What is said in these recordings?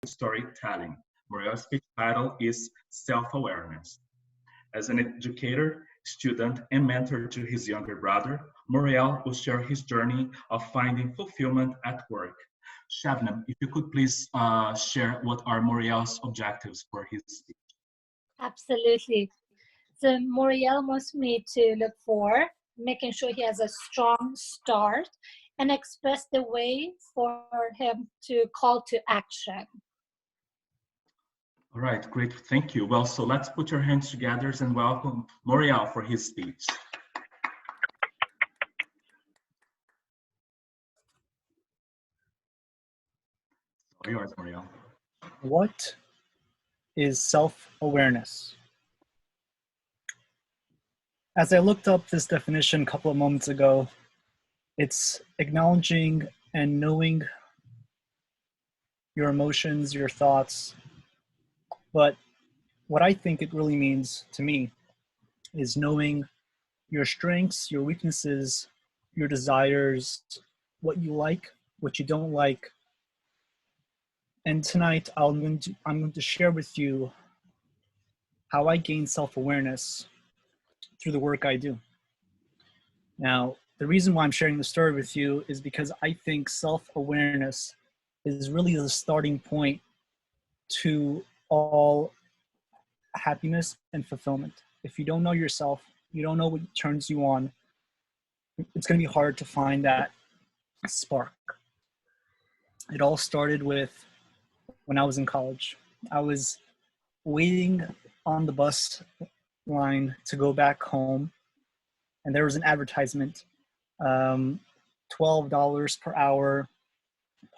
storytelling. Moriel's speech title is Self-Awareness. As an educator, student, and mentor to his younger brother, Moriel will share his journey of finding fulfillment at work. Shabnam, if you could please share what are Moriel's objectives for his speech. Absolutely. So Moriel wants me to look for making sure he has a strong start and express the way for him to call to action. All right, great, thank you. Well, so let's put your hands together and welcome Moriel for his speech. All yours, Moriel. What is self-awareness? As I looked up this definition a couple of moments ago, it's acknowledging and knowing your emotions, your thoughts. But what I think it really means to me is knowing your strengths, your weaknesses, your desires, what you like, what you don't like. And tonight I'm going to share with you how I gain self-awareness through the work I do. Now, the reason why I'm sharing the story with you is because I think self-awareness is really the starting point to all happiness and fulfillment. If you don't know yourself, you don't know what turns you on, it's going to be hard to find that spark. It all started with when I was in college. I was waiting on the bus line to go back home, and there was an advertisement, $12 per hour,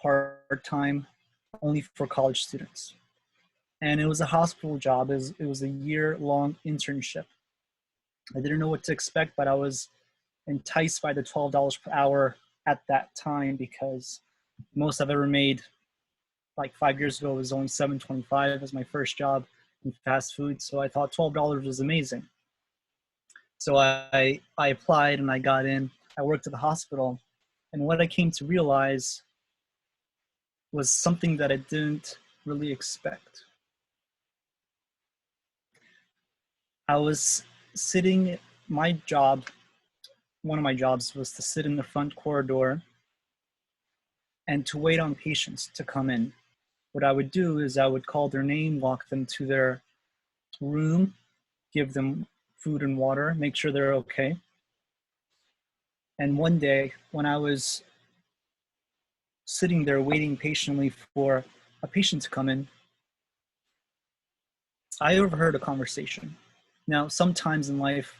part-time, only for college students. And it was a hospital job. It was a year-long internship. I didn't know what to expect, but I was enticed by the $12 per hour at that time because most I've ever made, like 5 years ago, was only $7.25 as my first job in fast food. So I thought $12 was amazing. So I applied and I got in. I worked at the hospital. And what I came to realize was something that I didn't really expect. I was sitting, one of my jobs was to sit in the front corridor and to wait on patients to come in. What I would do is I would call their name, walk them to their room, give them food and water, make sure they're okay. And one day when I was sitting there waiting patiently for a patient to come in, I overheard a conversation. Now, sometimes in life,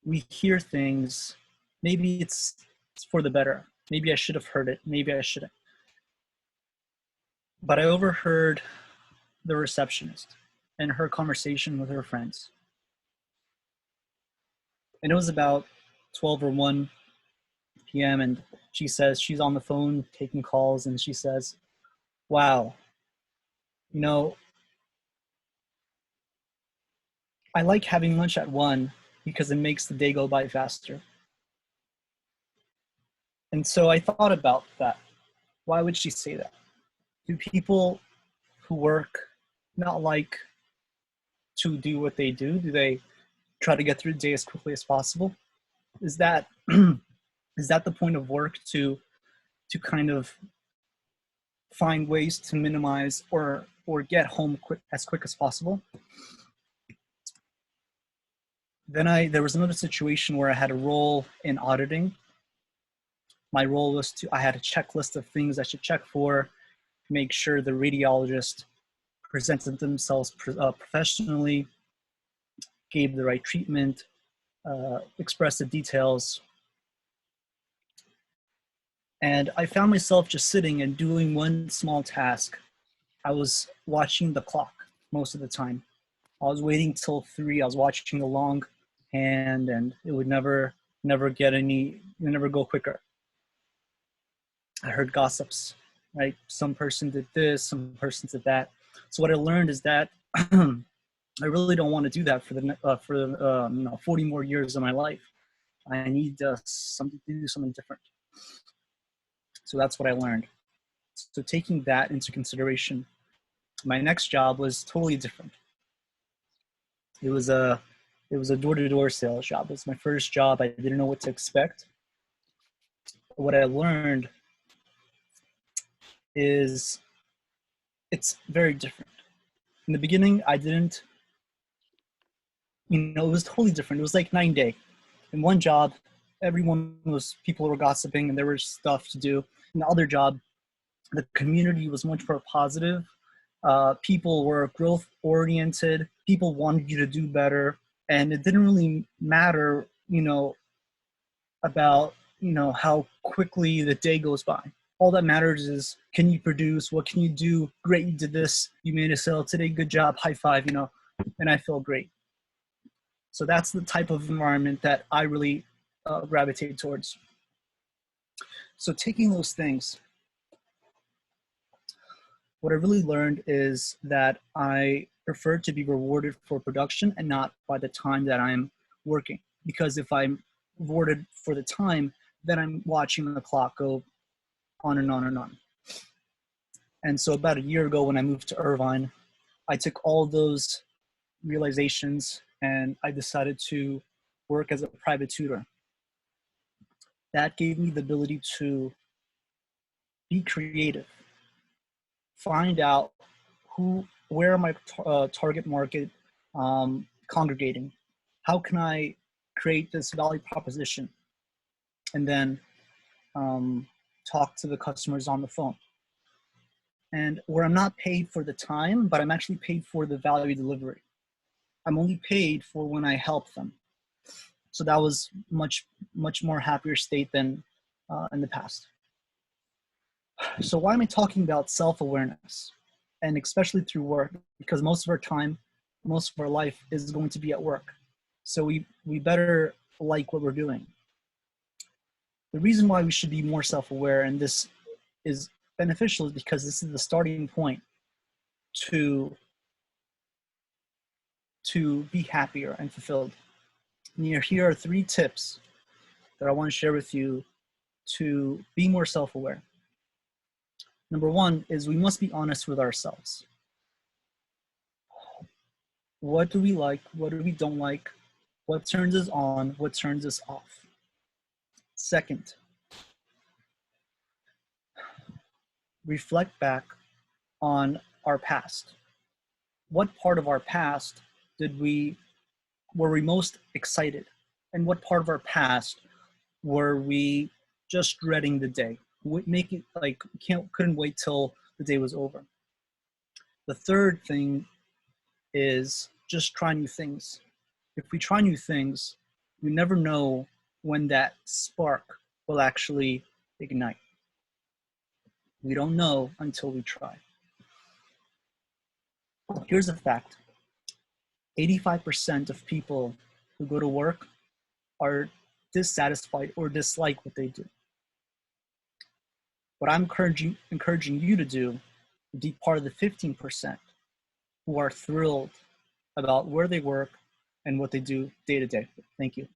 we hear things, maybe it's for the better. Maybe I should have heard it, maybe I shouldn't. But I overheard the receptionist and her conversation with her friends. And it was about 12 or 1 p.m. and she says, she's on the phone taking calls, and she says, wow, you know, I like having lunch at 1 because it makes the day go by faster. And so I thought about that. Why would she say that? Do people who work not like to do what they do? Do they try to get through the day as quickly as possible? Is that is that the point of work, to kind of find ways to minimize or get home as quick as possible? Then there was another situation where I had a role in auditing. My role was I had a checklist of things I should check for, make sure the radiologist presented themselves professionally, gave the right treatment, expressed the details. And I found myself just sitting and doing one small task. I was watching the clock most of the time. I was waiting till 3. I was watching the long hand, and it would never go quicker. I heard gossips, right? Some person did this, some person did that. So what I learned is that I really don't want to do that for 40 more years of my life. I need to do something different. So that's what I learned. So taking that into consideration, My next job was totally different. It was a door-to-door sales job. It was my first job. I didn't know what to expect. What I learned is it's very different. In the beginning, I didn't, it was totally different. It was like night and day. In one job, people were gossiping and there was stuff to do. In the other job, the community was much more positive. People were growth oriented. People wanted you to do better. And it didn't really matter, about, how quickly the day goes by. All that matters is, can you produce? What can you do? Great, you did this. You made a sale today. Good job. High five, and I feel great. So that's the type of environment that I really gravitate towards. So taking those things, what I really learned is that I prefer to be rewarded for production and not by the time that I'm working. Because if I'm rewarded for the time, then I'm watching the clock go on and on and on. And so about a year ago when I moved to Irvine, I took all those realizations and I decided to work as a private tutor. That gave me the ability to be creative, find out where my target market congregating, how can I create this value proposition, and then talk to the customers on the phone. And where I'm not paid for the time, but I'm actually paid for the value delivery. I'm only paid for when I help them. So that was much more happier state than in the past. So why am I talking about self-awareness? And especially through work, because most of our time, most of our life is going to be at work. So we better like what we're doing. The reason why we should be more self-aware, and this is beneficial, is because this is the starting point to be happier and fulfilled. And here are 3 tips that I want to share with you to be more self-aware. Number 1 is we must be honest with ourselves. What do we like? What do we don't like? What turns us on? What turns us off? Second, reflect back on our past. What part of our past were we most excited? And what part of our past were we just dreading the day? Make it like couldn't wait till the day was over. The third thing is just try new things. If we try new things, we never know when that spark will actually ignite. We don't know until we try. Here's a fact. 85% of people who go to work are dissatisfied or dislike what they do. What I'm encouraging you to do is be part of the 15% who are thrilled about where they work and what they do day to day. Thank you.